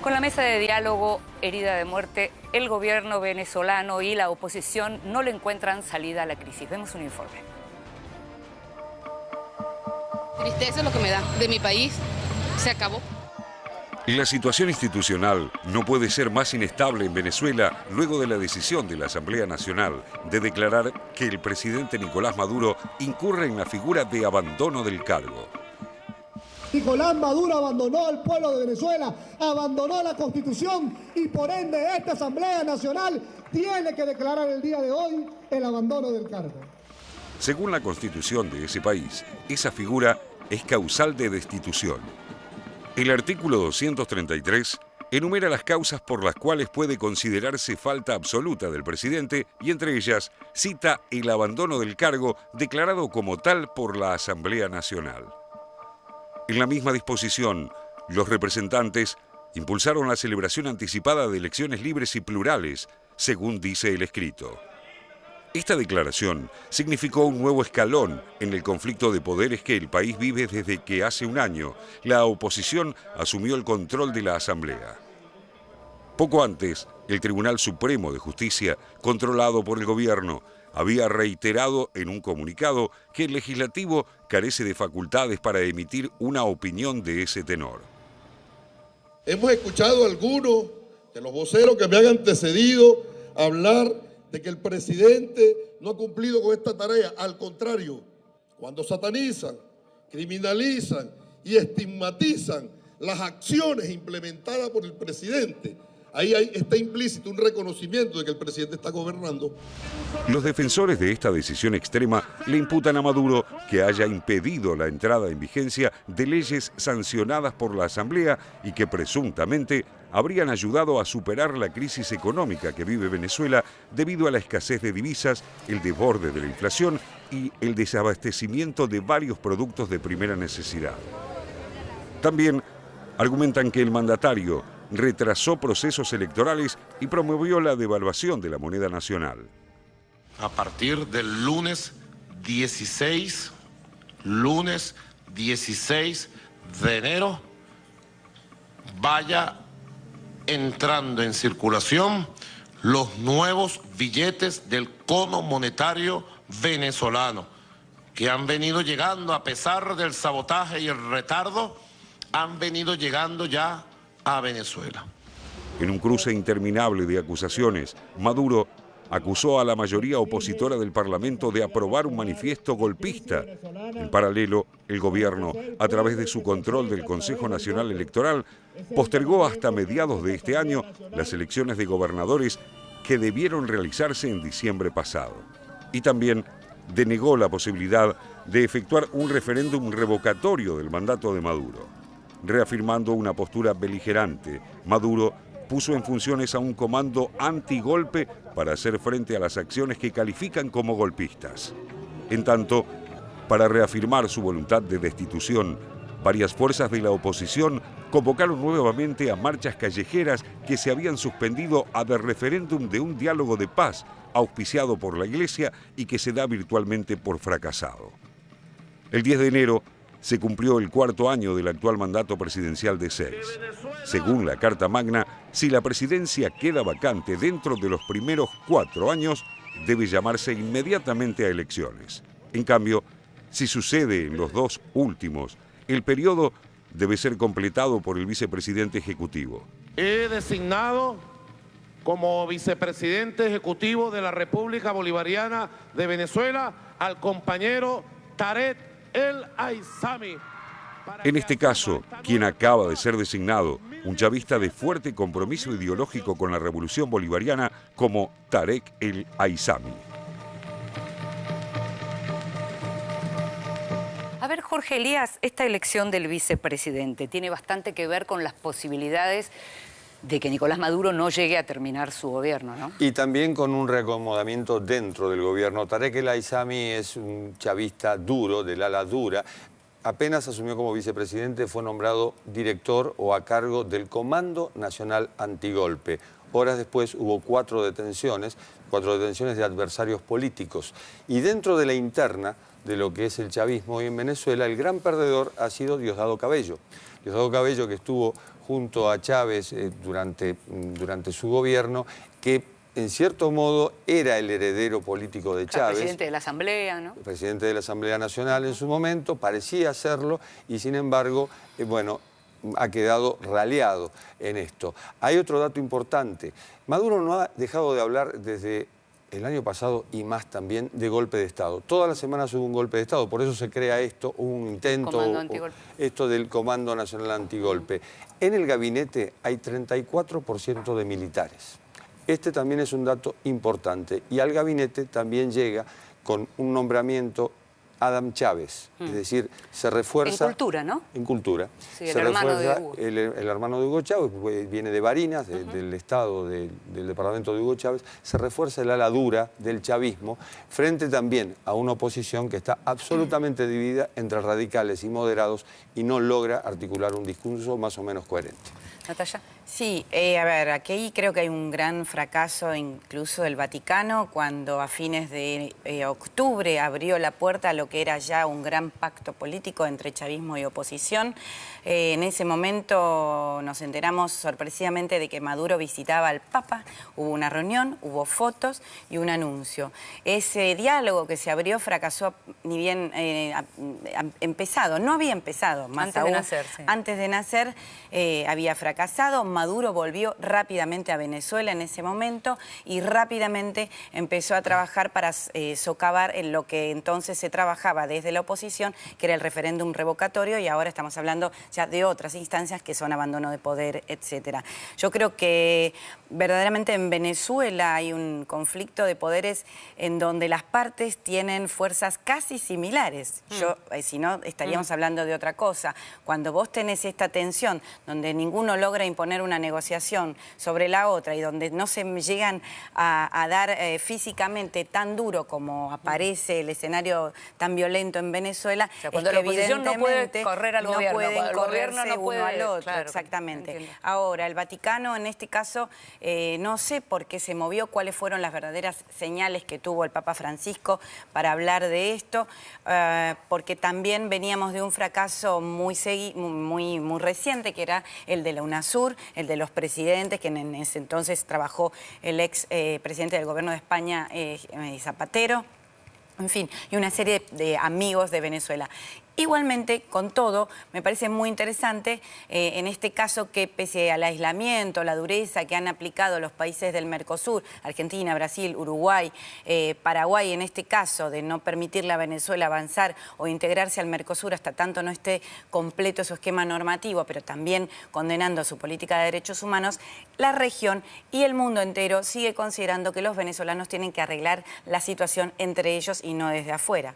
Con la mesa de diálogo herida de muerte, el gobierno venezolano y la oposición no le encuentran salida a la crisis. Vemos un informe. Tristeza es lo que me da. De mi país se acabó. La situación institucional no puede ser más inestable en Venezuela luego de la decisión de la Asamblea Nacional de declarar que el presidente Nicolás Maduro incurre en la figura de abandono del cargo. Nicolás Maduro abandonó al pueblo de Venezuela, abandonó la Constitución y por ende esta Asamblea Nacional tiene que declarar el día de hoy el abandono del cargo. Según la Constitución de ese país, esa figura es causal de destitución. El artículo 233 enumera las causas por las cuales puede considerarse falta absoluta del presidente y entre ellas cita el abandono del cargo declarado como tal por la Asamblea Nacional. En la misma disposición, los representantes impulsaron la celebración anticipada de elecciones libres y plurales, según dice el escrito. Esta declaración significó un nuevo escalón en el conflicto de poderes que el país vive desde que hace un año la oposición asumió el control de la Asamblea. Poco antes, el Tribunal Supremo de Justicia, controlado por el gobierno, había reiterado en un comunicado que el legislativo carece de facultades para emitir una opinión de ese tenor. Hemos escuchado a algunos de los voceros que me han antecedido hablar de que el presidente no ha cumplido con esta tarea. Al contrario, cuando satanizan, criminalizan y estigmatizan las acciones implementadas por el presidente, ahí está implícito un reconocimiento de que el presidente está gobernando. Los defensores de esta decisión extrema le imputan a Maduro que haya impedido la entrada en vigencia de leyes sancionadas por la Asamblea y que presuntamente habrían ayudado a superar la crisis económica que vive Venezuela debido a la escasez de divisas, el desborde de la inflación y el desabastecimiento de varios productos de primera necesidad. También argumentan que el mandatario retrasó procesos electorales y promovió la devaluación de la moneda nacional. A partir del lunes 16 de enero, vaya entrando en circulación los nuevos billetes del cono monetario venezolano, que han venido llegando a pesar del sabotaje y el retardo, han venido llegando ya a Venezuela. En un cruce interminable de acusaciones, Maduro acusó a la mayoría opositora del Parlamento de aprobar un manifiesto golpista. En paralelo, el gobierno, a través de su control del Consejo Nacional Electoral, postergó hasta mediados de este año las elecciones de gobernadores que debieron realizarse en diciembre pasado. Y también denegó la posibilidad de efectuar un referéndum revocatorio del mandato de Maduro. Reafirmando una postura beligerante, Maduro puso en funciones a un comando antigolpe para hacer frente a las acciones que califican como golpistas. En tanto, para reafirmar su voluntad de destitución, varias fuerzas de la oposición convocaron nuevamente a marchas callejeras que se habían suspendido a del referéndum de un diálogo de paz auspiciado por la Iglesia y que se da virtualmente por fracasado. El 10 de enero se cumplió el cuarto año del actual mandato presidencial de 6. Según la Carta Magna, si la presidencia queda vacante dentro de los primeros 4 años, debe llamarse inmediatamente a elecciones. En cambio, si sucede en los 2 últimos, el periodo debe ser completado por el vicepresidente ejecutivo. He designado como vicepresidente ejecutivo de la República Bolivariana de Venezuela al compañero Tarek El Aissami. En este caso, quien acaba de ser designado, un chavista de fuerte compromiso ideológico con la revolución bolivariana como Tarek El Aissami. A ver, Jorge Elías, esta elección del vicepresidente tiene bastante que ver con las posibilidades de que Nicolás Maduro no llegue a terminar su gobierno, ¿no? Y también con un reacomodamiento dentro del gobierno. Tarek El Aissami es un chavista duro, del ala dura. Apenas asumió como vicepresidente, fue nombrado director o a cargo del Comando Nacional Antigolpe. Horas después hubo 4 detenciones de adversarios políticos. Y dentro de la interna de lo que es el chavismo hoy en Venezuela, el gran perdedor ha sido Diosdado Cabello. Diosdado Cabello, que estuvo junto a Chávez durante su gobierno, que en cierto modo era el heredero político de Chávez. Presidente de la Asamblea, ¿no? Presidente de la Asamblea Nacional en su momento, parecía serlo, y sin embargo, bueno, ha quedado raleado en esto. Hay otro dato importante. Maduro no ha dejado de hablar desde el año pasado y más también de golpe de Estado. Todas las semanas hubo un golpe de Estado, por eso se crea esto, un intento, esto del Comando Nacional Antigolpe. En el gabinete hay 34% de militares. Este también es un dato importante. Y al gabinete también llega con un nombramiento Adam Chávez, es decir, se refuerza... En cultura, ¿no? En cultura. Sí, el hermano de Hugo. El hermano de Hugo Chávez, viene de Barinas, del estado, del departamento de Hugo Chávez, se refuerza el ala dura del chavismo, frente también a una oposición que está absolutamente dividida entre radicales y moderados y no logra articular un discurso más o menos coherente. Natalia. Sí, a ver, aquí creo que hay un gran fracaso incluso del Vaticano cuando a fines de octubre abrió la puerta a lo que era ya un gran pacto político entre chavismo y oposición. En ese momento nos enteramos sorpresivamente de que Maduro visitaba al Papa, hubo una reunión, hubo fotos y un anuncio. Ese diálogo que se abrió fracasó ni bien empezado, no había empezado, más antes aún, de nacer, sí. Antes de nacer había fracasado. Maduro volvió rápidamente a Venezuela en ese momento y rápidamente empezó a trabajar para socavar en lo que entonces se trabajaba desde la oposición, que era el referéndum revocatorio, y ahora estamos hablando ya de otras instancias que son abandono de poder, etcétera. Yo creo que verdaderamente en Venezuela hay un conflicto de poderes en donde las partes tienen fuerzas casi similares. Si no, estaríamos hablando de otra cosa. Cuando vos tenés esta tensión donde ninguno logra imponer una negociación sobre la otra y donde no se llegan a dar físicamente tan duro como aparece el escenario tan violento en Venezuela, o sea, cuando es la que oposición no puede correr al gobierno, no pueden el gobierno no puede, uno al otro, claro, exactamente. Entiendo. Ahora, el Vaticano en este caso no sé por qué se movió, cuáles fueron las verdaderas señales que tuvo el Papa Francisco para hablar de esto, porque también veníamos de un fracaso muy reciente, que era el de la UNASUR, el de los presidentes, que en ese entonces trabajó el ex presidente del gobierno de España, Zapatero, en fin, y una serie de amigos de Venezuela. Igualmente, con todo, me parece muy interesante en este caso que pese al aislamiento, la dureza que han aplicado los países del Mercosur, Argentina, Brasil, Uruguay, Paraguay, en este caso de no permitirle a Venezuela avanzar o integrarse al Mercosur hasta tanto no esté completo su esquema normativo, pero también condenando su política de derechos humanos, la región y el mundo entero sigue considerando que los venezolanos tienen que arreglar la situación entre ellos y no desde afuera.